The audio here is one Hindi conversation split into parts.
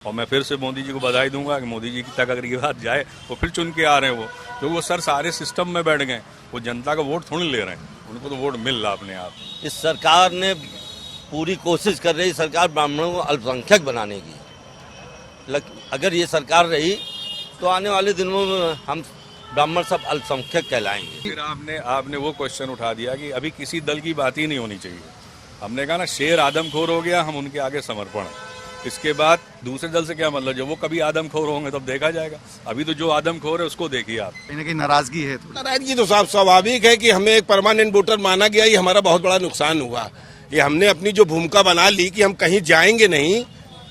और मैं फिर से मोदी जी को बधाई दूंगा कि मोदी जी तक अगर ये बात जाए तो फिर चुन के आ रहे हैं वो, क्योंकि वो सर सारे सिस्टम में बैठ गए, वो जनता का वोट थोड़ी ले रहे हैं, उनको तो वोट मिल रहा अपने आप। इस सरकार ने पूरी कोशिश कर रही सरकार ब्राह्मणों को अल्पसंख्यक बनाने की। अगर ये सरकार रही तो आने वाले दिनों में हम ब्राह्मण सब अल्पसंख्यक कहलाएंगे। फिर आपने वो क्वेश्चन उठा दिया कि अभी किसी दल की बात ही नहीं होनी चाहिए। हमने कहा ना, शेर आदमखोर हो गया, हम उनके आगे समर्पण है। इसके बाद दूसरे दल से क्या मतलब, जब वो कभी आदमखोर होंगे तब देखा जाएगा। अभी तो जो आदमखोर है उसको देखिए आप। कहीं ना कहीं नाराजगी है। नाराजगी तो साफ स्वाभाविक है कि हमें एक परमानेंट वोटर माना गया, ये हमारा बहुत बड़ा नुकसान हुआ। ये हमने अपनी जो भूमिका बना ली कि हम कहीं जाएंगे नहीं,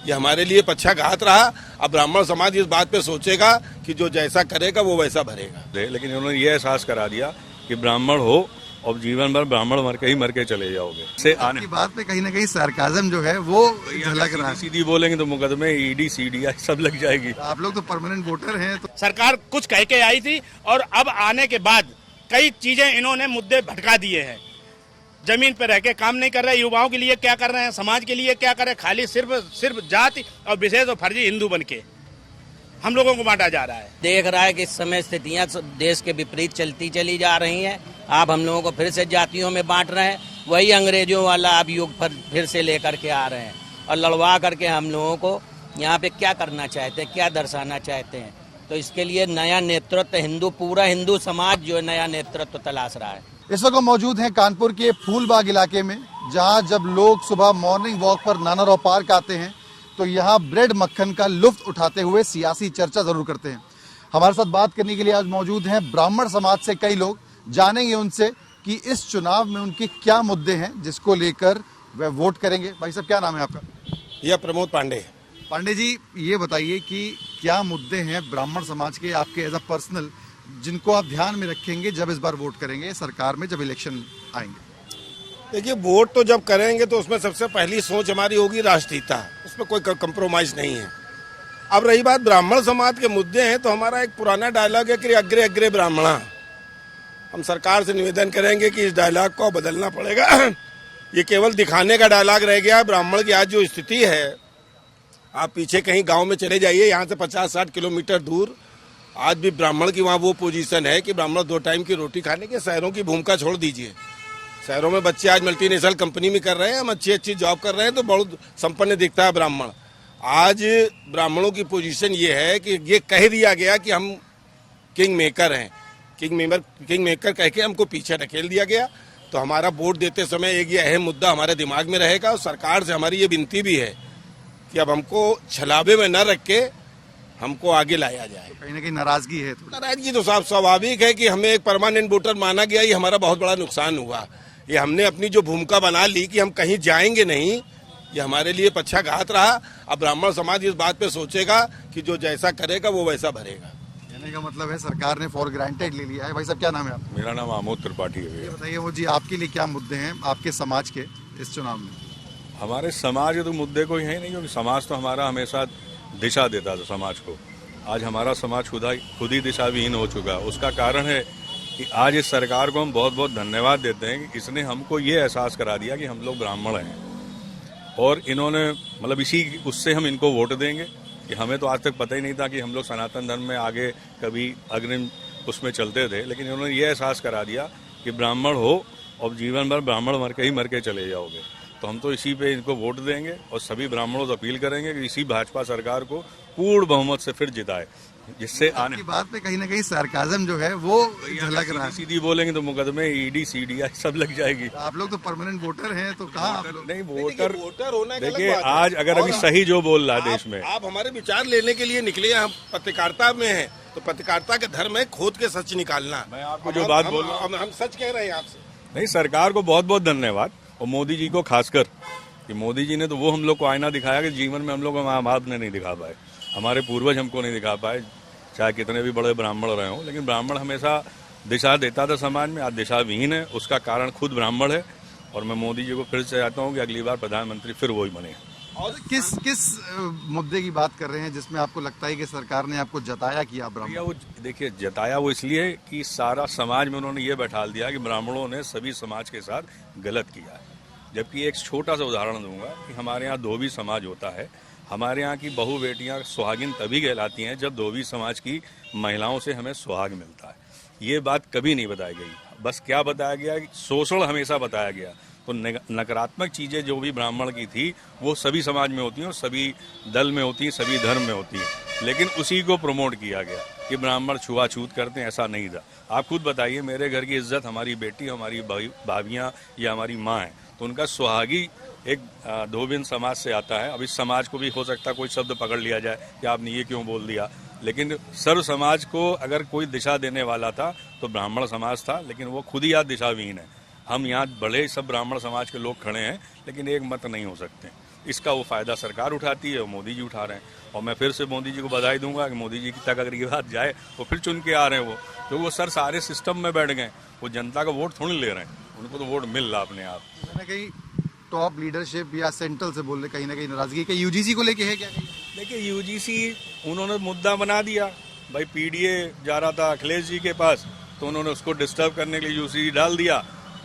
ये हमारे लिए पक्षाघात रहा। अब ब्राह्मण समाज इस बात पे सोचेगा कि जो जैसा करेगा वो वैसा भरेगा। लेकिन उन्होंने ये एहसास करा दिया कि ब्राह्मण हो और जीवन भर ब्राह्मण मर के चले जाओगे। से आने की बात पे कहीं ना कहीं सरकाजम जो है वो झलक रहा है। सीधी बोलेंगे तो मुकदमे ईडी सीडीआई सब लग जाएगी। आप लोग तो परमानेंट वोटर हैं। तो सरकार कुछ कह के आई थी और अब आने के बाद कई चीजें इन्होंने मुद्दे भटका दिए हैं। जमीन पर रह के काम नहीं कर रहे, युवाओं के लिए क्या कर रहे हैं, समाज के लिए क्या कर रहे हैं, खाली सिर्फ जाति और विशेष और फर्जी हिंदू बन के हम लोगों को बांटा जा रहा है। देख रहा है कि इस समय स्थितियां देश के विपरीत चलती चली जा रही हैं। आप हम लोगों को फिर से जातियों में बांट रहे हैं, वही अंग्रेजों वाला अब युग फिर से लेकर के आ रहे हैं और लड़वा करके हम लोगों को यहाँ पे क्या करना चाहते हैं, क्या दर्शाना चाहते हैं। तो इसके लिए नया नेतृत्व पूरा हिंदू समाज जो नया नेतृत्व तलाश रहा है। इस वक्त मौजूद हैं कानपुर के फूलबाग इलाके में, जहां जब लोग सुबह मॉर्निंग वॉक पर नानाराव पार्क आते हैं तो यहाँ ब्रेड मक्खन का लुत्फ उठाते हुए सियासी चर्चा जरूर करते हैं। हमारे साथ बात करने के लिए आज मौजूद हैं ब्राह्मण समाज से कई लोग। जानेंगे उनसे कि इस चुनाव में उनके क्या मुद्दे हैं जिसको लेकर वह वोट करेंगे। भाई साहब, क्या नाम है आपका? यह प्रमोद पांडे। पांडे जी, ये बताइए कि क्या मुद्दे हैं ब्राह्मण समाज के आपके एज अ पर्सनल, जिनको आप ध्यान में रखेंगे जब इस बार वोट करेंगे सरकार में, जब इलेक्शन आएंगे? देखिए, वोट तो जब करेंगे तो उसमें सबसे पहली सोच हमारी होगी राष्ट्रीयता, उसमें कोई कंप्रोमाइज नहीं है। अब रही बात ब्राह्मण समाज के मुद्दे हैं, तो हमारा एक पुराना डायलॉग है कि अग्रे अग्रे ब्राह्मणा। हम सरकार से निवेदन करेंगे कि इस डायलॉग को बदलना पड़ेगा। ये केवल दिखाने का डायलॉग रह गया। ब्राह्मण की आज जो स्थिति है, आप पीछे कहीं गाँव में चले जाइए, यहाँ से 50-60 किलोमीटर दूर, आज भी ब्राह्मण की वहाँ वो पोजीशन है कि ब्राह्मण 2 टाइम की रोटी खाने के। शहरों की भूमिका छोड़ दीजिए, शहरों में बच्चे आज मल्टीनेशनल कंपनी में कर रहे हैं, हम अच्छी जॉब कर रहे हैं, तो बहुत संपन्न दिखता है ब्राह्मण। आज ब्राह्मणों की पोजीशन ये है कि ये कह दिया गया कि हम किंग मेकर हैं, किंग मेकर कह के हमको पीछे ढकेल दिया गया। तो हमारा वोट देते समय एक ये अहम मुद्दा हमारे दिमाग में रहेगा। और सरकार से हमारी ये विनती भी है कि अब हमको छलावे में न रख के हमको आगे लाया जाए। तो कहीं ना कहीं नाराजगी है। नाराजगी तो साफ स्वाभाविक है कि हमें एक परमानेंट वोटर माना गया, ये हमारा बहुत बड़ा नुकसान हुआ। ये हमने अपनी जो भूमिका बना ली कि हम कहीं जाएंगे नहीं, ये हमारे लिए पक्षाघात रहा। अब ब्राह्मण समाज इस बात पे सोचेगा कि जो जैसा करेगा वो वैसा भरेगा। कहने का मतलब है सरकार ने फॉर ग्रांटेड ले लिया है। भाई साहब, क्या नाम है आपका? मेरा नाम आमोद त्रिपाठी है। ये बताइए वो जी, आपके लिए क्या मुद्दे हैं आपके समाज के इस चुनाव में? हमारे समाज के तो मुद्दे कोई है नहीं, क्योंकि समाज तो हमारा हमेशा दिशा देता था समाज को। आज हमारा समाज खुद ही दिशाविहीन हो चुका है। उसका कारण है कि आज इस सरकार को हम बहुत बहुत धन्यवाद देते हैं कि इसने हमको ये एहसास करा दिया कि हम लोग ब्राह्मण हैं, और इन्होंने मतलब उससे हम इनको वोट देंगे। कि हमें तो आज तक पता ही नहीं था कि हम लोग सनातन धर्म में आगे कभी अग्रिम उसमें चलते थे, लेकिन इन्होंने ये एहसास करा दिया कि ब्राह्मण हो और जीवन भर ब्राह्मण मर के चले जाओगे। तो हम तो इसी पे इनको वोट देंगे और सभी ब्राह्मणों से अपील करेंगे कि इसी भाजपा सरकार को पूर्ण बहुमत से फिर जिताए, जिससे आने की बात पे कहीं ना कहीं सरकाजम जो है वो झलक रहा है। सीधी बोलेंगे तो मुकदमे ईडी सीडीआई सब लग जाएगी। आप लोग तो परमानेंट वोटर हैं, तो कहाँ आप लोग? नहीं, वोटर होना देखिए, आज अगर अभी सही जो बोल रहा है देश में, आप हमारे विचार लेने के लिए निकले, हम पत्रकारिता में हैं, तो पत्रकारिता के धर्म है खोद के सच निकालना। मैं आपको जो बात बोल रहा हूँ, हम सच कह रहे हैं आपसे। नहीं, सरकार को बहुत बहुत धन्यवाद, और मोदी जी को खासकर, कि मोदी जी ने तो वो हम लोग को आईना दिखाया कि जीवन में हम लोग को माँ बाप ने नहीं दिखा पाए, हमारे पूर्वज हमको नहीं दिखा पाए, चाहे कितने भी बड़े ब्राह्मण रहे हों। लेकिन ब्राह्मण हमेशा दिशा देता था समाज में, आज दिशा विहीन है, उसका कारण खुद ब्राह्मण है। और मैं मोदी जी को फिर से चाहता हूँ कि अगली बार प्रधानमंत्री फिर वही बने। और किस मुद्दे की बात कर रहे हैं जिसमें आपको लगता है कि सरकार ने आपको जताया कि आप ब्राह्मण? वो देखिए, जताया वो इसलिए कि सारा समाज में उन्होंने ये बैठा दिया कि ब्राह्मणों ने सभी समाज के साथ गलत किया है। जबकि एक छोटा सा उदाहरण दूंगा कि हमारे यहाँ धोबी समाज होता है, हमारे यहाँ की बहू बेटियाँ सुहागिन तभी कहलाती हैं जब धोबी समाज की महिलाओं से हमें सुहाग मिलता है। ये बात कभी नहीं बताई गई, बस क्या बताया गया कि शोषण हमेशा बताया गया। तो नकारात्मक चीज़ें जो भी ब्राह्मण की थी वो सभी समाज में होती हैं और सभी दल में होती हैं, सभी धर्म में होती हैं, लेकिन उसी को प्रमोट किया गया कि ब्राह्मण छुआछूत करते हैं। ऐसा नहीं था। आप खुद बताइए, मेरे घर की इज्जत हमारी बेटी, हमारी भाभियाँ या हमारी माँ है, तो उनका सुहागी एक धोबिन समाज से आता है। अब इस समाज को भी हो सकता है कोई शब्द पकड़ लिया जाए कि आपने ये क्यों बोल दिया, लेकिन सर्व समाज को अगर कोई दिशा देने वाला था तो ब्राह्मण समाज था, लेकिन वो खुद ही आज दिशाविहीन है। हम यहाँ बड़े सब ब्राह्मण समाज के लोग खड़े हैं, लेकिन एक मत नहीं हो सकते। इसका वो फायदा सरकार उठाती है और मोदी जी उठा रहे हैं। और मैं फिर से मोदी जी को बधाई दूंगा कि मोदी जी तक अगर ये बात जाए तो फिर चुन के आ रहे हैं वो, क्योंकि वो सर सारे सिस्टम में बैठ गए, वो जनता का वोट थोड़ी ले रहे हैं, उनको तो वोट मिल रहा अपने आप। कहीं ना कहीं टॉप लीडरशिप या सेंट्रल से बोल रहे कहीं ना कहीं नाराजगी का यूजीसी को लेके है क्या? देखिए, यूजीसी उन्होंने मुद्दा बना दिया। भाई पीडीए जा रहा था अखिलेश जी के पास, तो उन्होंने उसको डिस्टर्ब करने के लिए यूजीसी डाल दिया।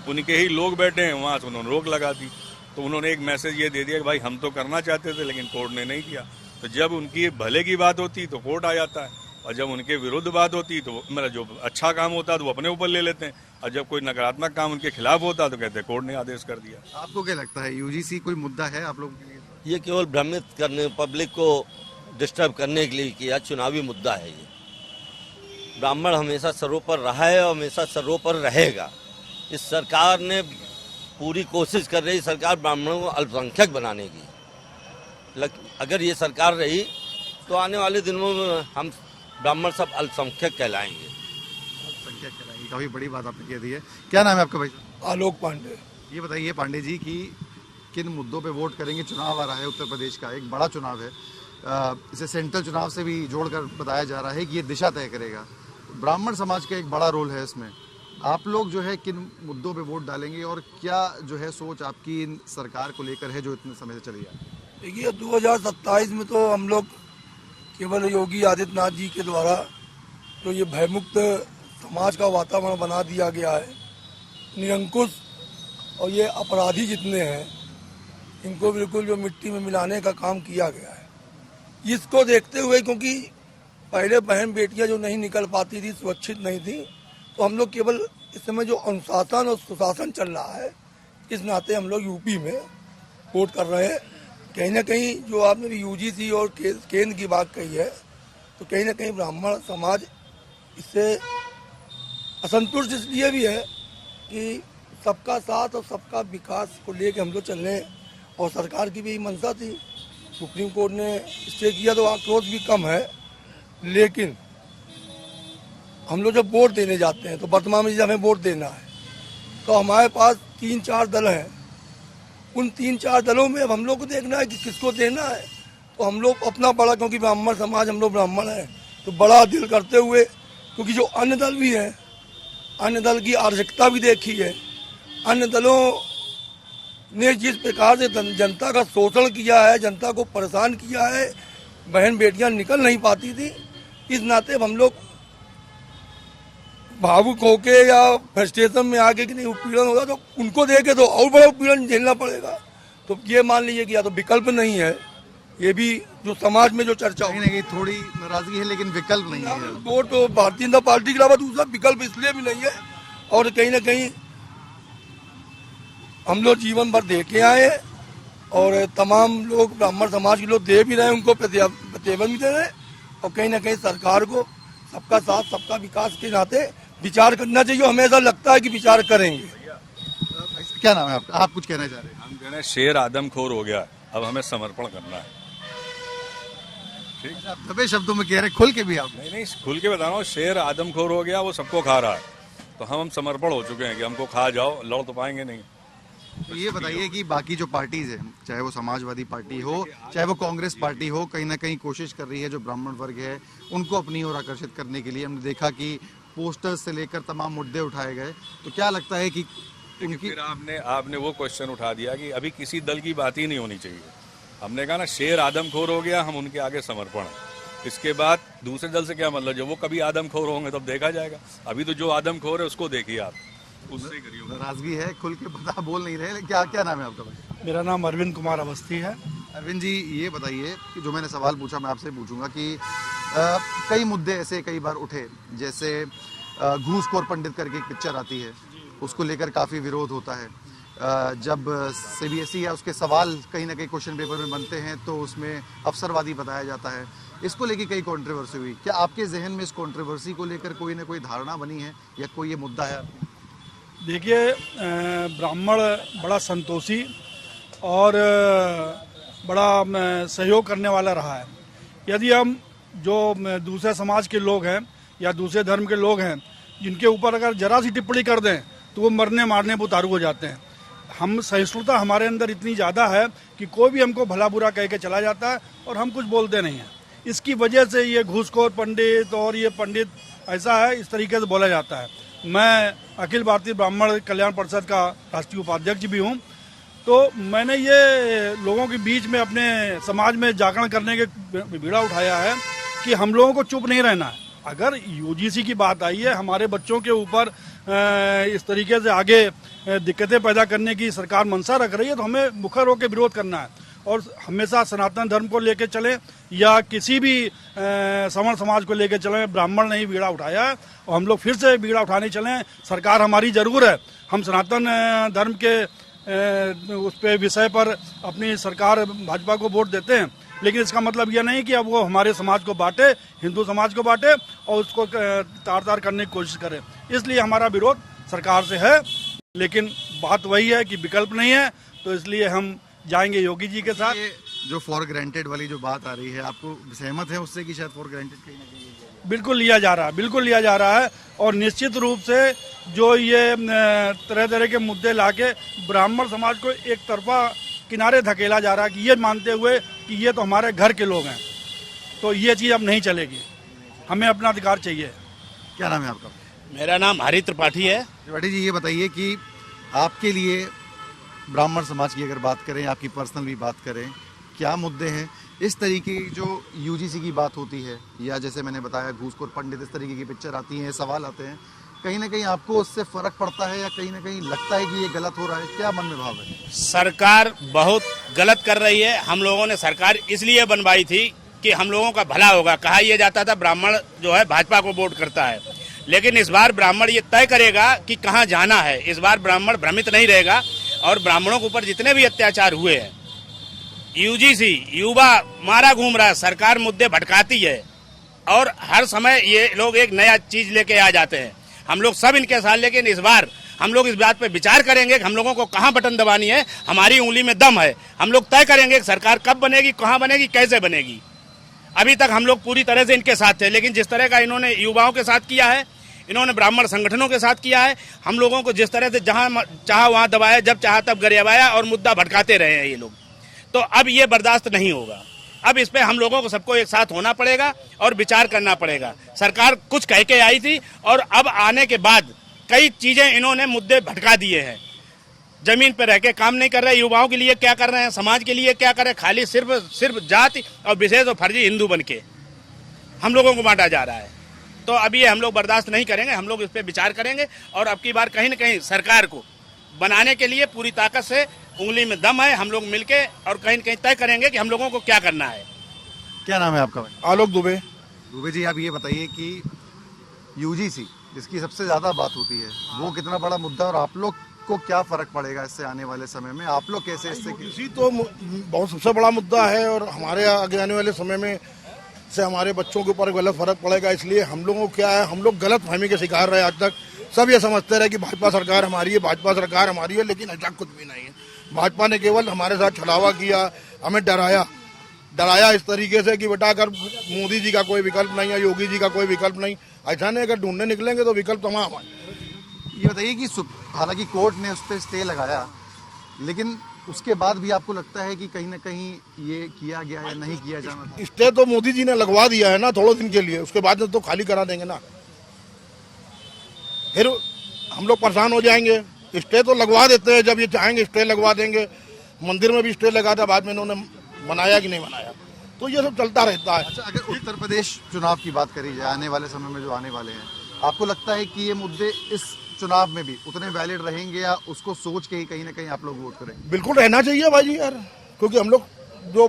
उनके ही लोग बैठे हैं वहाँ से, उन्होंने रोक लगा दी। तो उन्होंने एक मैसेज ये दे दिया कि भाई हम तो करना चाहते थे लेकिन कोर्ट ने नहीं किया। तो जब उनकी भले की बात होती तो कोर्ट आ जाता है, और जब उनके विरुद्ध बात होती तो मेरा जो अच्छा काम होता है तो वो अपने ऊपर ले लेते हैं, और जब कोई नकारात्मक काम उनके खिलाफ होता तो कहते हैं कोर्ट ने आदेश कर दिया। आपको क्या लगता है, यूजीसी कोई मुद्दा है आप लोगों के लिए? ये केवल भ्रमित करने, पब्लिक को डिस्टर्ब करने के लिए किया चुनावी मुद्दा है। ये ब्राह्मण हमेशा सर्वोपर रहा है और हमेशा सर्वोपर रहेगा। इस सरकार ने पूरी कोशिश कर रही सरकार ब्राह्मणों को अल्पसंख्यक बनाने की। अगर ये सरकार रही तो आने वाले दिनों में हम ब्राह्मण सब अल्पसंख्यक कहलाएंगे। संख्या कहलाएगी, काफी बड़ी बात आपने कह दी है। क्या नाम है आपका भाई? आलोक पांडे। ये बताइए पांडे जी कि किन मुद्दों पे वोट करेंगे? चुनाव आ रहा है, उत्तर प्रदेश का एक बड़ा चुनाव है, इसे सेंट्रल चुनाव से भी जोड़कर बताया जा रहा है कि ये दिशा तय करेगा। ब्राह्मण समाज का एक बड़ा रोल है इसमें। आप लोग जो है किन मुद्दों पे वोट डालेंगे और क्या जो है सोच आपकी इन सरकार को लेकर है जो इतने समय से चली आ रही है? देखिए 2027 में तो हम लोग केवल योगी आदित्यनाथ जी के द्वारा जो ये भयमुक्त समाज का वातावरण बना दिया गया है, निरंकुश और ये अपराधी जितने हैं इनको बिल्कुल जो मिट्टी में मिलाने का काम किया गया है। इसको देखते हुए, क्योंकि पहले बहन बेटियां जो नहीं निकल पाती थी, सुरक्षित नहीं थी, तो हम लोग केवल इस समय जो अनुशासन और सुशासन चल रहा है इस नाते हम लोग यूपी में वोट कर रहे हैं। कहीं ना कहीं जो आपने यूजीसी और केंद्र की बात कही है, तो कहीं ना कहीं ब्राह्मण समाज इससे असंतुष्ट इसलिए भी है कि सबका साथ और सबका विकास को लेकर हम लोग चल रहे हैं, और सरकार की भी मंशा थी। सुप्रीम कोर्ट ने स्टे किया तो आक्रोश भी कम है, लेकिन हम लोग जब वोट देने जाते हैं तो वर्तमान में जब हमें वोट देना है तो हमारे पास 3-4 दल हैं। उन 3-4 दलों में अब हम लोग को देखना है कि किसको देना है। तो हम लोग अपना बड़ा, क्योंकि ब्राह्मण समाज हम लोग ब्राह्मण हैं, तो बड़ा दिल करते हुए, क्योंकि जो अन्य दल भी हैं, अन्य दल की आवश्यकता भी देखी है। अन्य दलों ने जिस प्रकार से जनता का शोषण किया है, जनता को परेशान किया है, बहन बेटियां निकल नहीं पाती थी, इस नाते हम लोग भावुक होके या फ्रस्ट्रेशन में आके कि नहीं उत्पीड़न होगा तो उनको देके तो और बड़ा उत्पीड़न झेलना पड़ेगा। तो ये मान लीजिए कि या तो विकल्प नहीं है, ये भी जो समाज में जो चर्चा कहीं ना कहीं थोड़ी नाराजगी है लेकिन विकल्प नहीं है। वोट तो भारतीय जनता पार्टी के अलावा दूसरा विकल्प इसलिए भी नहीं है, और कहीं ना कहीं हम लोग जीवन भर दे के आए हैं और तमाम लोग ब्राह्मण समाज के लोग दे भी रहे हैं, उनको प्रतिबंध भी दे रहे हैं। और कहीं ना कहीं सरकार को सबका साथ सबका विकास के नाते विचार करना चाहिए। हमेशा लगता है कि विचार करेंगे। क्या नाम है आपका? आप कुछ कहना चाह रहे हैं? हम कह रहे हैं शेर आदमखोर हो गया, अब हमें समर्पण करना है। ठीक, आप दबे शब्दों में कह रहे हैं, खुल के भी आप? नहीं, खुल के बता रहा हूँ, शेर आदमखोर हो गया, वो सबको खा रहा है, तो हम समर्पण हो चुके हैं कि हमको खा जाओ, लड़ तो पाएंगे नहीं। तो ये बताइए कि बाकी जो पार्टीज है, चाहे वो समाजवादी पार्टी हो, चाहे वो कांग्रेस पार्टी हो, कहीं ना कहीं कोशिश कर रही है जो ब्राह्मण वर्ग है उनको अपनी ओर आकर्षित करने के लिए। हमने देखा कि पोस्टर्स से लेकर तमाम मुद्दे उठाए गए। तो क्या लगता है कि उनकी फिर आपने वो क्वेश्चन उठा दिया कि अभी किसी दल की बात ही नहीं होनी चाहिए। हमने कहा ना, शेर आदमखोर हो गया, हम उनके आगे समर्पण है। इसके बाद दूसरे दल से क्या मतलब, जब वो कभी आदमखोर होंगे तब देखा जाएगा। अभी तो जो आदमखोर है उसको देखिए आप, उससे करिए। नाराजगी है, खुल के बता बोल नहीं रहे। क्या क्या नाम है आपका भाई? मेरा नाम अरविंद कुमार अवस्थी है। अरविंद जी ये बताइए कि जो मैंने सवाल पूछा मैं आपसे पूछूंगा कि कई मुद्दे ऐसे कई बार उठे, जैसे घूसखोर पंडित करके एक पिक्चर आती है, उसको लेकर काफ़ी विरोध होता है। जब CBSE या उसके सवाल कहीं ना कहीं क्वेश्चन पेपर में बनते हैं तो उसमें अवसरवादी बताया जाता है। इसको लेकर कई कंट्रोवर्सी हुई। क्या आपके जहन में इस कंट्रोवर्सी को लेकर कोई ना कोई धारणा बनी है या कोई ये मुद्दा है? देखिए, ब्राह्मण बड़ा संतोषी और बड़ा सहयोग करने वाला रहा है। यदि हम जो दूसरे समाज के लोग हैं या दूसरे धर्म के लोग हैं, जिनके ऊपर अगर जरा सी टिप्पणी कर दें तो वो मरने मारने पर उतारू हो जाते हैं। हम सहिष्णुता हमारे अंदर इतनी ज़्यादा है कि कोई भी हमको भला बुरा कह के चला जाता है और हम कुछ बोलते नहीं हैं। इसकी वजह से ये घूसखोर पंडित और ये पंडित ऐसा है, इस तरीके से बोला जाता है। मैं अखिल भारतीय ब्राह्मण कल्याण परिषद का राष्ट्रीय उपाध्यक्ष भी हूँ। तो मैंने ये लोगों के बीच में अपने समाज में जागरण करने के बीड़ा उठाया है कि हम लोगों को चुप नहीं रहना है। अगर UGC की बात आई है, हमारे बच्चों के ऊपर इस तरीके से आगे दिक्कतें पैदा करने की सरकार मंशा रख रही है, तो हमें मुखर होकर विरोध करना है और हमेशा सनातन धर्म को लेकर चलें या किसी भी सवर्ण समाज को लेकर चलें। ब्राह्मण ने ही बीड़ा उठाया है और हम लोग फिर से बीड़ा उठाने चलें। सरकार हमारी जरूर है, हम सनातन धर्म के उस पे विषय पर अपनी सरकार भाजपा को वोट देते हैं, लेकिन इसका मतलब यह नहीं कि अब वो हमारे समाज को बांटे, हिंदू समाज को बांटे और उसको तार करने की कोशिश करे। इसलिए हमारा विरोध सरकार से है, लेकिन बात वही है कि विकल्प नहीं है, तो इसलिए हम जाएंगे योगी जी के साथ। ये जो फॉर ग्रांटेड वाली जो बात आ रही है, आपको सहमत है उससे कि शायद फॉर ग्रांटेड कहीं ना कहीं? बिल्कुल लिया जा रहा है, बिल्कुल लिया जा रहा है। और निश्चित रूप से जो ये तरह तरह के मुद्दे लाके ब्राह्मण समाज को एक तरफा किनारे धकेला जा रहा है कि ये मानते हुए कि ये तो हमारे घर के लोग हैं, तो ये चीज़ अब नहीं चलेगी। हमें अपना अधिकार चाहिए। क्या नाम है आपका? मेरा नाम हरि त्रिपाठी है। त्रिपाठी जी ये बताइए कि आपके लिए ब्राह्मण समाज की अगर बात करें, आपकी पर्सनल भी बात करें, क्या मुद्दे हैं इस तरीके की जो UGC की बात होती है, या जैसे मैंने बताया घूसखोर पंडित, इस तरीके की पिक्चर आती है, सवाल आते हैं, कहीं ना कहीं आपको उससे फर्क पड़ता है या कहीं ना कहीं लगता है कि ये गलत हो रहा है? क्या मन में भाव है? सरकार बहुत गलत कर रही है। हम लोगों ने सरकार इसलिए बनवाई थी कि हम लोगों का भला होगा। कहा यह जाता था ब्राह्मण जो है भाजपा को वोट करता है, लेकिन इस बार ब्राह्मण ये तय करेगा कि कहाँ जाना है। इस बार ब्राह्मण भ्रमित नहीं रहेगा और ब्राह्मणों के ऊपर जितने भी अत्याचार हुए हैं, UGC युवा मारा घूम रहा है, सरकार मुद्दे भटकाती है और हर समय ये लोग एक नया चीज लेके आ जाते हैं। हम लोग सब इनके साथ, लेकिन इस बार हम लोग इस बात पे विचार करेंगे कि हम लोगों को कहाँ बटन दबानी है। हमारी उंगली में दम है, हम लोग तय करेंगे कि सरकार कब बनेगी, कहाँ बनेगी, कैसे बनेगी। अभी तक हम लोग पूरी तरह से इनके साथ थे, लेकिन जिस तरह का इन्होंने युवाओं के साथ किया है, इन्होंने ब्राह्मण संगठनों के साथ किया है, हम लोगों को जिस तरह से जहां चाहा वहां दबाया, जब चाहा तब गरियाबाया और मुद्दा भटकाते रहे हैं ये लोग, तो अब ये बर्दाश्त नहीं होगा। अब इस पे हम लोगों को सबको एक साथ होना पड़ेगा और विचार करना पड़ेगा। सरकार कुछ कह के आई थी और अब आने के बाद कई चीजें इन्होंने मुद्दे भटका दिए हैं। जमीन पर रह के काम नहीं कर रहे, युवाओं के लिए क्या कर रहे हैं, समाज के लिए क्या कर रहे हैं, खाली सिर्फ जाति और विशेष और फर्जी हिंदू बन के हम लोगों को बांटा जा रहा है। तो अब ये हम लोग बर्दाश्त नहीं करेंगे, हम लोग इस पे विचार करेंगे और अब की बार कहीं न कहीं सरकार को बनाने के लिए पूरी ताकत से, उंगली में दम है, हम लोग मिलके और कहीं न कहीं तय करेंगे कि हम लोगों को क्या करना है। क्या नाम है आपका भाई? आलोक दुबे। दुबे जी आप ये बताइए कि UGC जिसकी सबसे ज्यादा बात होती है, वो कितना बड़ा मुद्दा और आप लोग को क्या फर्क पड़ेगा इससे आने वाले समय में? आप लोग कैसे इससे? UGC तो बहुत सबसे बड़ा मुद्दा है और हमारे आगे आने वाले समय में से हमारे बच्चों के ऊपर गलत फर्क पड़ेगा। इसलिए हम लोगों को क्या है, हम लोग गलत फहमी के शिकार रहे। आज तक सब ये समझते रहे कि भाजपा सरकार हमारी है, भाजपा सरकार हमारी है, लेकिन ऐसा कुछ भी नहीं है। भाजपा ने केवल हमारे साथ छलावा किया, हमें डराया इस तरीके से कि बेटा अगर मोदी जी का कोई विकल्प नहीं है, योगी जी का कोई विकल्प नहीं, ऐसा नहीं, अगर ढूंढने निकलेंगे तो विकल्प तमाम है। ये बताइए कि हालांकि कोर्ट ने उस पर स्टे लगाया, लेकिन उसके बाद भी आपको लगता है कि कहीं ना कहीं ये किया गया या नहीं किया जाना था? स्टे तो मोदी जी ने लगवा दिया है ना थोड़े दिन के लिए, उसके बाद तो खाली करा देंगे ना, फिर हम लोग परेशान हो जाएंगे। स्टे तो लगवा देते हैं, जब ये चाहेंगे स्टे लगवा देंगे। मंदिर में भी स्टे लगा था, बाद में इन्होंने बनाया कि नहीं बनाया, तो ये सब चलता रहता है। अच्छा, अगर उत्तर प्रदेश चुनाव की बात करी जाए, आने वाले समय में जो आने वाले हैं, आपको लगता है कि ये मुद्दे इस चुनाव में भी उतने वैलिड रहेंगे या उसको सोच के ही कहीं ना कहीं आप लोग वोट करेंगे? बिल्कुल रहना चाहिए भाई जी यार, क्योंकि हम लोग जो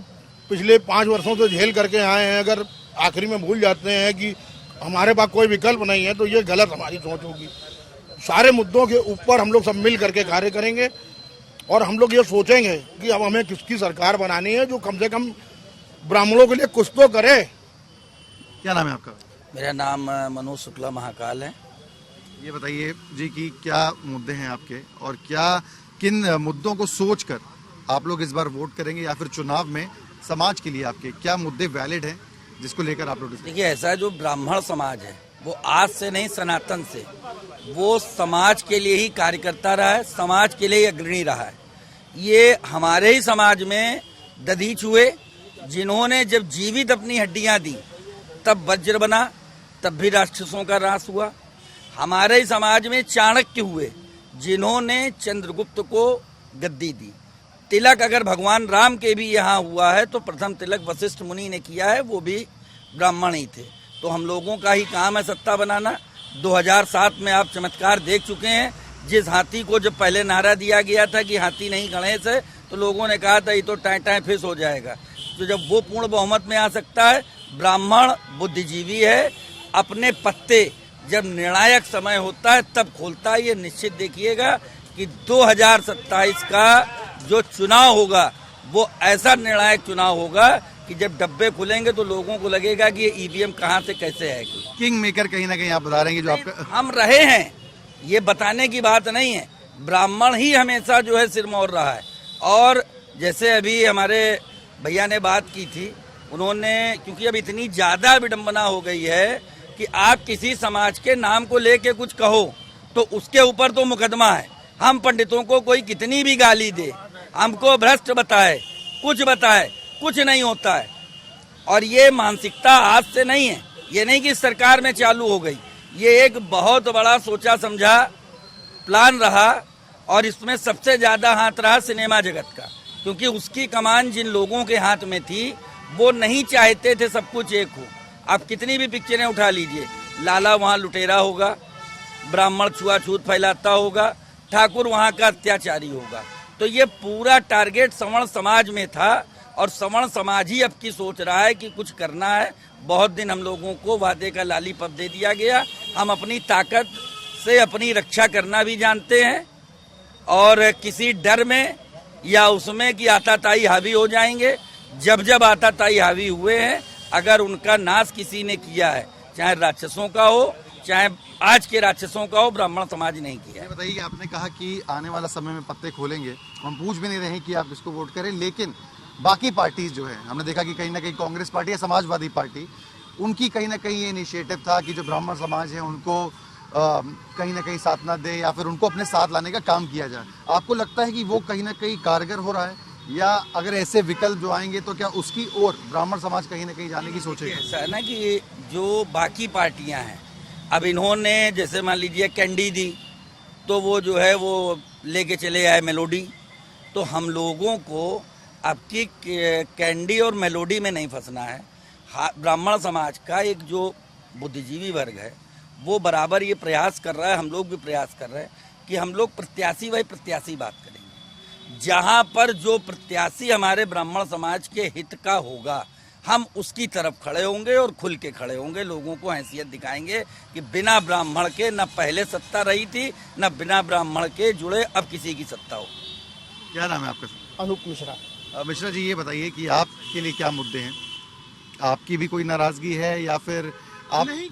पिछले 5 वर्षों से झेल करके आए हैं, अगर आखिरी में भूल जाते हैं कि हमारे पास कोई विकल्प नहीं है, तो ये गलत हमारी सोच होगी। सारे मुद्दों के ऊपर हम लोग सब मिल करके कार्य करेंगे और हम लोग ये सोचेंगे कि अब हमें किसकी सरकार बनानी है जो कम से कम ब्राह्मणों के लिए कुछ तो करे। क्या नाम है आपका? मेरा नाम मनोज शुक्ला महाकाल है। ये बताइए जी कि क्या मुद्दे हैं आपके और क्या किन मुद्दों को सोचकर आप लोग इस बार वोट करेंगे, या फिर चुनाव में समाज के लिए आपके क्या मुद्दे वैलिड हैं जिसको लेकर आप लोग? देखिए, ऐसा जो ब्राह्मण समाज है वो आज से नहीं, सनातन से वो समाज के लिए ही कार्य करता रहा है, समाज के लिए ही अग्रणी रहा है। ये हमारे ही समाज में दधीच हुए, जिन्होंने जब जीवित अपनी हड्डियां दी तब वज्र बना, तब भी राक्षसों का रास हुआ। हमारे ही समाज में चाणक्य हुए, जिन्होंने चंद्रगुप्त को गद्दी दी। तिलक अगर भगवान राम के भी यहाँ हुआ है तो प्रथम तिलक वशिष्ठ मुनि ने किया है, वो भी ब्राह्मण ही थे। तो हम लोगों का ही काम है सत्ता बनाना। 2007 में आप चमत्कार देख चुके हैं। जिस हाथी को जब पहले नारा दिया गया था कि हाथी नहीं गणेश है, तो लोगों ने कहा था ये तो टाई टाई फिस हो जाएगा। तो जब वो पूर्ण बहुमत में आ सकता है, ब्राह्मण बुद्धिजीवी है, अपने पत्ते जब निर्णायक समय होता है तब खोलता है। ये निश्चित देखिएगा कि 2027 का जो चुनाव होगा वो ऐसा निर्णायक चुनाव होगा कि जब डब्बे खुलेंगे तो लोगों को लगेगा कि ये ईवीएम कहाँ से कैसे है। किंग मेकर कहीं ना कहीं आप बता रहे हैं कि जो आपका हम रहे हैं, ये बताने की बात नहीं है। ब्राह्मण ही हमेशा जो है सिरमौर रहा है। और जैसे अभी हमारे भैया ने बात की थी, उन्होंने, क्योंकि अब इतनी ज्यादा विडंबना हो गई है कि आप किसी समाज के नाम को लेके कुछ कहो तो उसके ऊपर तो मुकदमा है। हम पंडितों को कोई कितनी भी गाली दे, हमको भ्रष्ट बताए, कुछ नहीं होता है। और ये मानसिकता आज से नहीं है, ये नहीं कि सरकार में चालू हो गई। ये एक बहुत बड़ा सोचा समझा प्लान रहा और इसमें सबसे ज्यादा हाथ रहा सिनेमा जगत का, क्योंकि उसकी कमान जिन लोगों के हाथ में थी वो नहीं चाहते थे सब कुछ एक हो। आप कितनी भी पिक्चरें उठा लीजिए, लाला वहाँ लुटेरा होगा, ब्राह्मण छुआछूत फैलाता होगा, ठाकुर वहाँ का अत्याचारी होगा। तो ये पूरा टारगेट सवर्ण समाज में था और सवर्ण समाज ही अब की सोच रहा है कि कुछ करना है। बहुत दिन हम लोगों को वादे का लालीपप दे दिया गया। हम अपनी ताकत से अपनी रक्षा करना भी जानते हैं और किसी डर में या उसमें कि आताताई हावी हो जाएंगे। जब आताताई हावी हुए हैं, अगर उनका नाश किसी ने किया है, चाहे राक्षसों का हो चाहे आज के राक्षसों का हो, ब्राह्मण समाज नहीं किया। ये बताइए, आपने कहा कि आने वाला समय में पत्ते खोलेंगे, हम पूछ भी नहीं रहे कि आप किसको वोट करें, लेकिन बाकी पार्टीज जो है, हमने देखा कि कहीं ना कहीं कांग्रेस पार्टी या समाजवादी पार्टी, उनकी कहीं ना कहीं ये इनिशिएटिव था कि जो ब्राह्मण समाज है उनको कहीं ना कहीं साथ ना दे या फिर उनको अपने साथ लाने का काम किया जाए। आपको लगता है कि वो कहीं ना कहीं कारगर हो रहा है, या अगर ऐसे विकल्प जो आएंगे तो क्या उसकी ओर ब्राह्मण समाज कहीं ना कहीं जाने की सोचेगा? ऐसा है ना कि जो बाकी पार्टियां हैं, अब इन्होंने जैसे मान लीजिए कैंडी दी, तो वो जो है वो लेके चले आए मेलोडी। तो हम लोगों को आपकी कैंडी और मेलोडी में नहीं फंसना है। ब्राह्मण समाज का एक जो बुद्धिजीवी वर्ग है वो बराबर ये प्रयास कर रहा है, हम लोग भी प्रयास कर रहे हैं कि हम लोग प्रत्याशी वही प्रत्याशी बात करेंगे। जहाँ पर जो प्रत्याशी हमारे ब्राह्मण समाज के हित का होगा, हम उसकी तरफ खड़े होंगे और खुल के खड़े होंगे। लोगों को हैसियत दिखाएंगे कि बिना ब्राह्मण के न पहले सत्ता रही थी, न बिना ब्राह्मण के जुड़े अब किसी की सत्ता हो। क्या नाम है आपका? अनूप मिश्रा। मिश्रा जी, ये बताइए कि आपके लिए क्या मुद्दे हैं? आपकी भी कोई नाराजगी है या फिर आप? नहीं,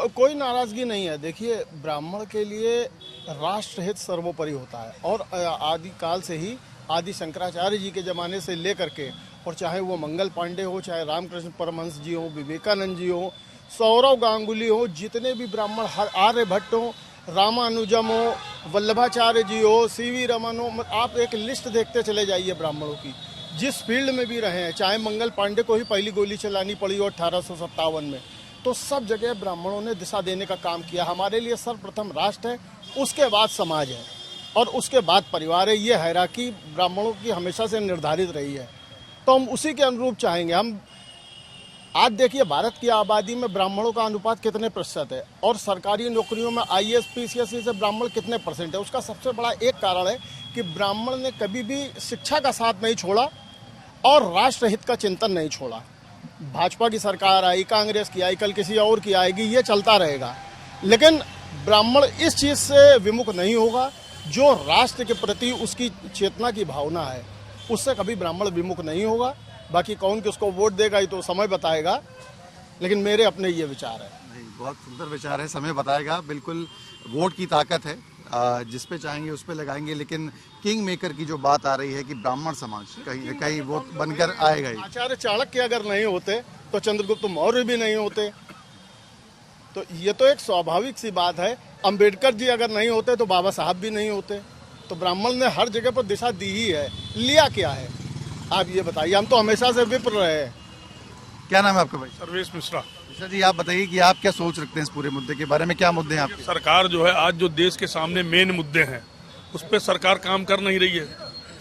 कोई नाराजगी नहीं है। देखिए, ब्राह्मण के लिए राष्ट्र हित सर्वोपरि होता है और आदिकाल से ही, आदि शंकराचार्य जी के जमाने से लेकर के, और चाहे वो मंगल पांडे हो, चाहे रामकृष्ण परमहंस जी हो, विवेकानंद जी हो, सौरव गांगुली हो, जितने भी ब्राह्मण, आर्यभट्ट हो, रामानुजम हो, वल्लभाचार्य जी हो, सीवी रमन हो, आप एक लिस्ट देखते चले जाइए ब्राह्मणों की, जिस फील्ड में भी रहे हैं। चाहे मंगल पांडे को ही पहली गोली चलानी पड़ी हो 1857 में, तो सब जगह ब्राह्मणों ने दिशा देने का काम किया। हमारे लिए सर्वप्रथम राष्ट्र है, उसके बाद समाज है और उसके बाद परिवार है। ये हायरार्की ब्राह्मणों की हमेशा से निर्धारित रही है, तो हम उसी के अनुरूप चाहेंगे। हम आज देखिए, भारत की आबादी में ब्राह्मणों का अनुपात कितने प्रतिशत है और सरकारी नौकरियों में IAS PCS से ब्राह्मण कितने परसेंट है। उसका सबसे बड़ा एक कारण है कि ब्राह्मण ने कभी भी शिक्षा का साथ नहीं छोड़ा और राष्ट्रहित का चिंतन नहीं छोड़ा। भाजपा की सरकार आई, कांग्रेस की आई, कल किसी और की आएगी, ये चलता रहेगा, लेकिन ब्राह्मण इस चीज से विमुख नहीं होगा। जो राष्ट्र के प्रति उसकी चेतना की भावना है, उससे कभी ब्राह्मण विमुख नहीं होगा। बाकी कौन किसको वोट देगा ये तो समय बताएगा, लेकिन मेरे अपने ये विचार है। नहीं, बहुत सुंदर विचार है, समय बताएगा। बिल्कुल वोट की ताकत है, जिस पे चाहेंगे उस पे लगाएंगे, लेकिन किंग मेकर की जो बात आ रही है कि ब्राह्मण समाज कहीं कहीं वो बनकर आएगा ही। आचार्य चाणक्य अगर नहीं होते तो चंद्रगुप्त मौर्य भी नहीं होते, तो ये तो एक स्वाभाविक सी बात है। अंबेडकर जी अगर नहीं होते तो बाबा साहब भी नहीं होते। तो ब्राह्मण ने हर जगह पर दिशा दी ही है। लिया क्या है आप ये बताइए, हम तो हमेशा से विप्र रहे हैं। क्या नाम है आपका भाई? सर्वेश मिश्रा। मिश्रा जी, आप बताइए कि आप क्या सोच रखते हैं इस पूरे मुद्दे के बारे में, क्या मुद्दे हैं आपके? सरकार जो है आज जो देश के सामने मेन मुद्दे हैं उस पर सरकार काम कर नहीं रही है।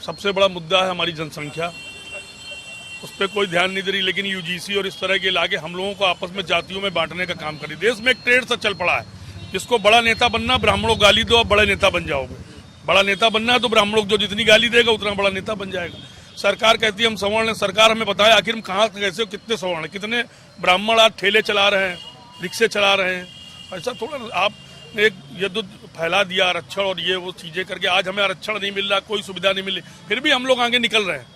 सबसे बड़ा मुद्दा है हमारी जनसंख्या, उस पर कोई ध्यान नहीं दे रही। लेकिन यूजीसी और इस तरह के लाके हम लोगों को आपस में जातियों में बांटने का काम कर रही। देश में एक ट्रेड सा चल पड़ा है, जिसको बड़ा नेता बनना, ब्राह्मणों को गाली दो, अब बड़े नेता बन जाओगे। बड़ा नेता बनना है तो ब्राह्मणों को जो जितनी गाली देगा उतना बड़ा नेता बन जाएगा। सरकार कहती है हम सवर्ण हैं, सरकार हमें बताए आखिर हम कहाँ कैसे कितने सवर्ण हैं, कितने ब्राह्मण आज ठेले चला रहे हैं, रिक्शे चला रहे हैं। ऐसा थोड़ा आपने एक युद्ध फैला दिया आरक्षण और ये वो चीजें करके आज हमें आरक्षण नहीं मिल रहा, कोई सुविधा नहीं मिली, फिर भी हम लोग आगे निकल रहे हैं।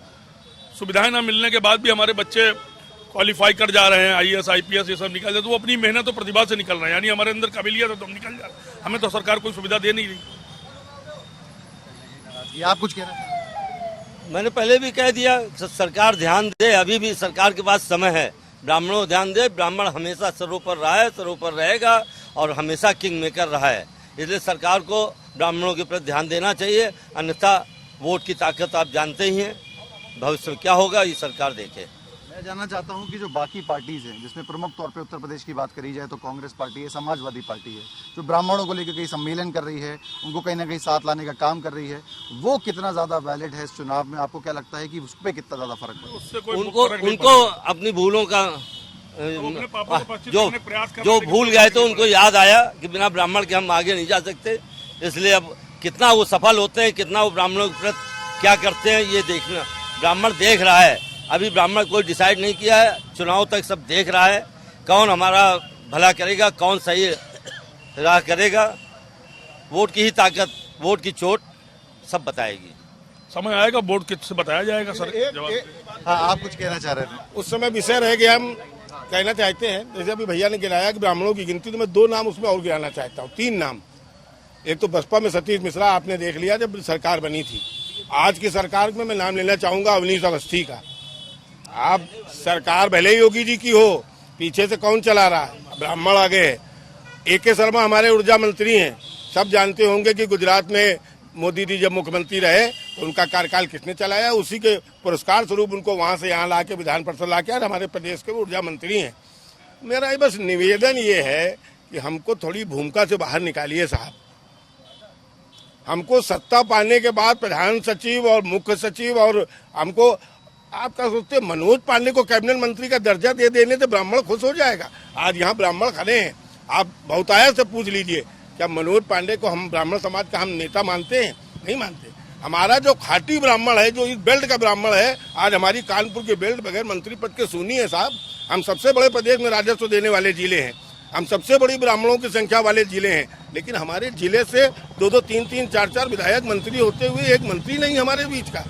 सुविधाएं ना मिलने के बाद भी हमारे बच्चे क्वालिफाई कर जा रहे हैं, IAS IPS ये सब निकल जाए, तो वो अपनी मेहनत और प्रतिभा से निकल रहे हैं। यानी हमारे अंदर काबिलियत है तो हम निकल जा रहे हैं। हमें तो सरकार कोई सुविधा दे नहीं रही। ये आप कुछ कहना चाहते हैं? मैंने पहले भी कह दिया, सरकार ध्यान दे, अभी भी सरकार के पास समय है। ब्राह्मणों को ध्यान दे, ब्राह्मण हमेशा सरोपर रहा है, सरोपर रहेगा और हमेशा किंग मेकर रहा है। इसलिए सरकार को ब्राह्मणों के प्रति ध्यान देना चाहिए, अन्यथा वोट की ताकत आप जानते ही हैं, भविष्य में क्या होगा ये सरकार देखे। मैं जानना चाहता हूं कि जो बाकी पार्टीज हैं, जिसमें प्रमुख तौर पे उत्तर प्रदेश की बात करी जाए तो कांग्रेस पार्टी है, समाजवादी पार्टी है, जो ब्राह्मणों को लेकर कई सम्मेलन कर रही है, उनको कहीं ना कहीं साथ लाने का काम कर रही है, वो कितना ज्यादा वैलिड है इस चुनाव में? आपको क्या लगता है कि उस पर कितना ज्यादा फर्क पड़ेगा? उनको अपनी भूलों का जो भूल गए तो उनको याद आया कि बिना ब्राह्मण के हम आगे नहीं जा सकते। इसलिए अब कितना वो सफल होते हैं, कितना वो ब्राह्मणों के प्रति क्या करते हैं, ये देखना ब्राह्मण देख रहा है। अभी ब्राह्मण कोई डिसाइड नहीं किया है, चुनाव तक सब देख रहा है कौन हमारा भला करेगा, कौन सही राह करेगा। वोट की ही ताकत, वोट की चोट सब बताएगी। समय आएगा वोट किससे बताया जाएगा सर। हाँ, आप कुछ कहना चाह रहे थे? उस समय विषय रह गया, हम कहना चाहते हैं, जैसे अभी भैया ने गिनाया कि ब्राह्मणों की गिनती, तो मैं 2 नाम उसमें और गिनाना चाहता हूँ, 3 नाम। एक तो बसपा में सतीश मिश्रा, आपने देख लिया जब सरकार बनी थी। आज की सरकार में मैं नाम लेना चाहूंगा अवनीश अवस्थी का। आप सरकार भले ही योगी जी की हो, पीछे से कौन चला रहा है? ब्राह्मण आ गए। AK शर्मा हमारे ऊर्जा मंत्री हैं, सब जानते होंगे कि गुजरात में मोदी जी जब मुख्यमंत्री रहे तो उनका कार्यकाल किसने चलाया, उसी के पुरस्कार स्वरूप उनको वहां से यहाँ लाके विधान परिषद लाके और हमारे प्रदेश के ऊर्जा मंत्री हैं। मेरा बस निवेदन ये है कि हमको थोड़ी भूमिका से बाहर निकालिए साहब। हमको सत्ता पाने के बाद प्रधान सचिव और मुख्य सचिव और हमको, आप क्या सोचते हैं मनोज पांडे को कैबिनेट मंत्री का दर्जा दे देने से ब्राह्मण खुश हो जाएगा? आज यहाँ ब्राह्मण खड़े हैं, आप बहुतायत से पूछ लीजिए क्या मनोज पांडे को हम ब्राह्मण समाज का हम नेता मानते हैं? नहीं मानते। हमारा जो खाटी ब्राह्मण है, जो इस बेल्ट का ब्राह्मण है, आज हमारी कानपुर की बेल्ट बगैर मंत्री पद के सुनी है साहब। हम सबसे बड़े प्रदेश में राजस्व देने वाले जिले हैं, हम सबसे बड़ी ब्राह्मणों की संख्या वाले जिले हैं, लेकिन हमारे जिले से 2-2, 3-3, 4-4 विधायक मंत्री होते हुए एक मंत्री नहीं हमारे बीच का।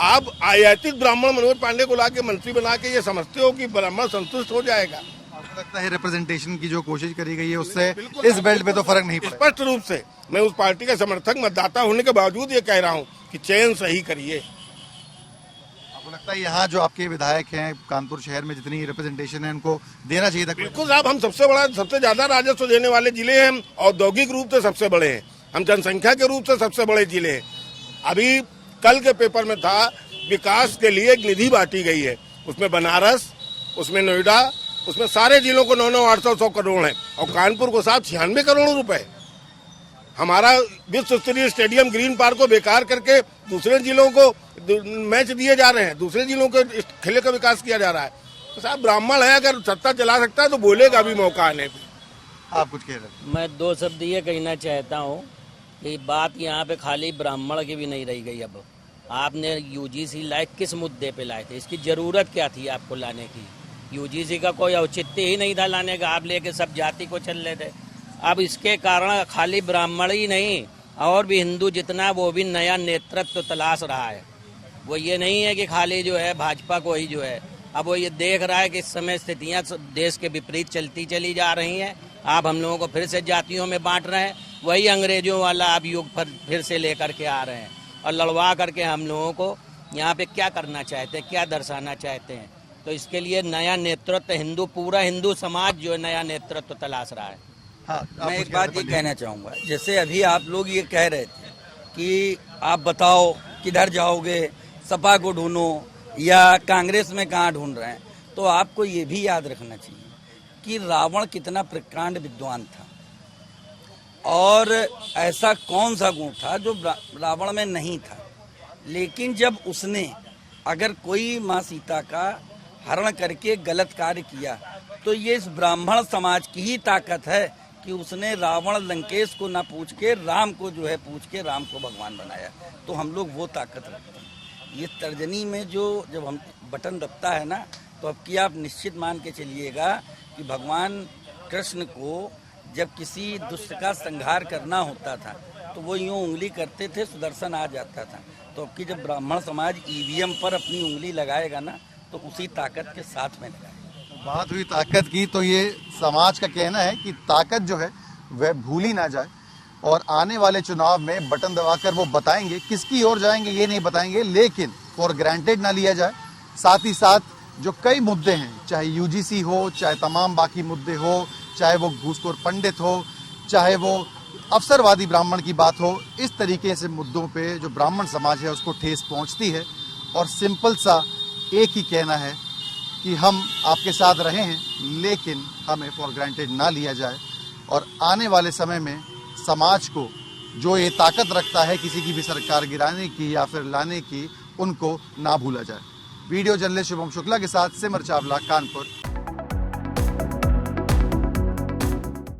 आप आयातित ब्राह्मण मनोज पांडे को लाके मंत्री बना के ये समझते हो कि ब्राह्मण संतुष्ट हो जाएगा? आपको लगता है रिप्रेजेंटेशन की जो कोशिश करी गई है उससे इस बेल्ट पे तो फर्क नहीं पड़ेगा? स्पष्ट रूप से मैं उस पार्टी का समर्थक मतदाता होने के बावजूद ये कह रहा हूँ कि चयन सही करिए। आपको लगता है यहाँ जो आपके विधायक हैं कानपुर शहर में जितनी रिप्रेजेंटेशन है उनको देना चाहिए था? बिल्कुल साहब, हम सबसे ज्यादा राजस्व देने वाले जिले हैं, हम औद्योगिक रूप से सबसे बड़े हैं, हम जनसंख्या के रूप से सबसे बड़े जिले हैं। अभी कल के पेपर में था विकास के लिए एक निधि बांटी गई है, उसमें बनारस, उसमें नोएडा, उसमें सारे जिलों को 9-9, 800 करोड़ है और कानपुर को साथ 96 करोड़ रुपए। हमारा विश्व स्तरीय स्टेडियम ग्रीन पार्क को बेकार करके दूसरे जिलों को मैच दिए जा रहे हैं, दूसरे जिलों के खेले का विकास किया जा रहा है। तो साहब ब्राह्मण है, अगर सत्ता चला सकता है तो बोलेगा भी मौका आने पर। आप कुछ कह रहे हैं? मैं 2 शब्द ये कहना चाहता हूँ कि बात यहाँ पे खाली ब्राह्मण की भी नहीं रही गई। अब आपने यूजीसी लाए किस मुद्दे पे लाए थे? इसकी जरूरत क्या थी आपको लाने की? यूजीसी का कोई औचित्य ही नहीं था लाने का, आप लेके सब जाति को चल रहे थे। अब इसके कारण खाली ब्राह्मण ही नहीं और भी हिंदू जितना वो भी नया नेतृत्व तलाश रहा है। वो ये नहीं है कि खाली जो है भाजपा को ही जो है, अब वो ये देख रहा है कि इस समय स्थितियां देश के विपरीत चलती चली जा रही हैं। आप हम लोगों को फिर से जातियों में बांट रहे हैं, वही अंग्रेजों वाला आप युग फिर से लेकर के आ रहे हैं और लड़वा करके हम लोगों को यहाँ पे क्या करना चाहते हैं, क्या दर्शाना चाहते हैं। तो इसके लिए नया नेतृत्व पूरा हिंदू समाज जो है नया नेतृत्व तलाश रहा है। हाँ, मैं एक बात ये कहना चाहूँगा, जैसे अभी आप लोग ये कह रहे थे कि आप बताओ किधर जाओगे, सपा को ढूंढो या कांग्रेस में कहाँ ढूंढ रहे हैं, तो आपको ये भी याद रखना चाहिए कि रावण कितना प्रकांड विद्वान था और ऐसा कौन सा गुण था जो रावण में नहीं था। लेकिन जब उसने अगर कोई माँ सीता का हरण करके गलत कार्य किया तो ये इस ब्राह्मण समाज की ही ताकत है कि उसने रावण लंकेश को ना पूछ के राम को जो है पूछ के राम को भगवान बनाया। तो हम लोग वो ताकत रखते हैं। ये तर्जनी में जो जब हम बटन दबता है ना, तो अब की आप निश्चित मान के चलिएगा कि भगवान कृष्ण को जब किसी दुष्ट का संहार करना होता था तो वो यूँ उंगली करते थे, सुदर्शन आ जाता था। तो अब की जब ब्राह्मण समाज ईवीएम पर अपनी उंगली लगाएगा ना, तो उसी ताकत के साथ में लगाएगा। बात हुई ताकत की, तो ये समाज का कहना है कि ताकत जो है वह भूली ना जाए और आने वाले चुनाव में बटन दबाकर वो बताएंगे, किसकी ओर जाएंगे ये नहीं बताएंगे, लेकिन फॉर ग्रांटेड ना लिया जाए। साथ ही साथ जो कई मुद्दे हैं, चाहे यूजीसी हो, चाहे तमाम बाकी मुद्दे हो, चाहे वो घूसखोर पंडित हो, चाहे वो अवसरवादी ब्राह्मण की बात हो, इस तरीके से मुद्दों पे जो ब्राह्मण समाज है उसको ठेस पहुंचती है। और सिंपल सा एक ही कहना है कि हम आपके साथ रहे हैं, लेकिन हमें फॉर ग्रांटेड ना लिया जाए और आने वाले समय में समाज को जो ये ताकत रखता है किसी की भी सरकार गिराने की या फिर लाने की, उनको ना भूला जाए। वीडियो जर्नलिस्ट शुभम शुक्ला के साथ सिमर चावला, कानपुर।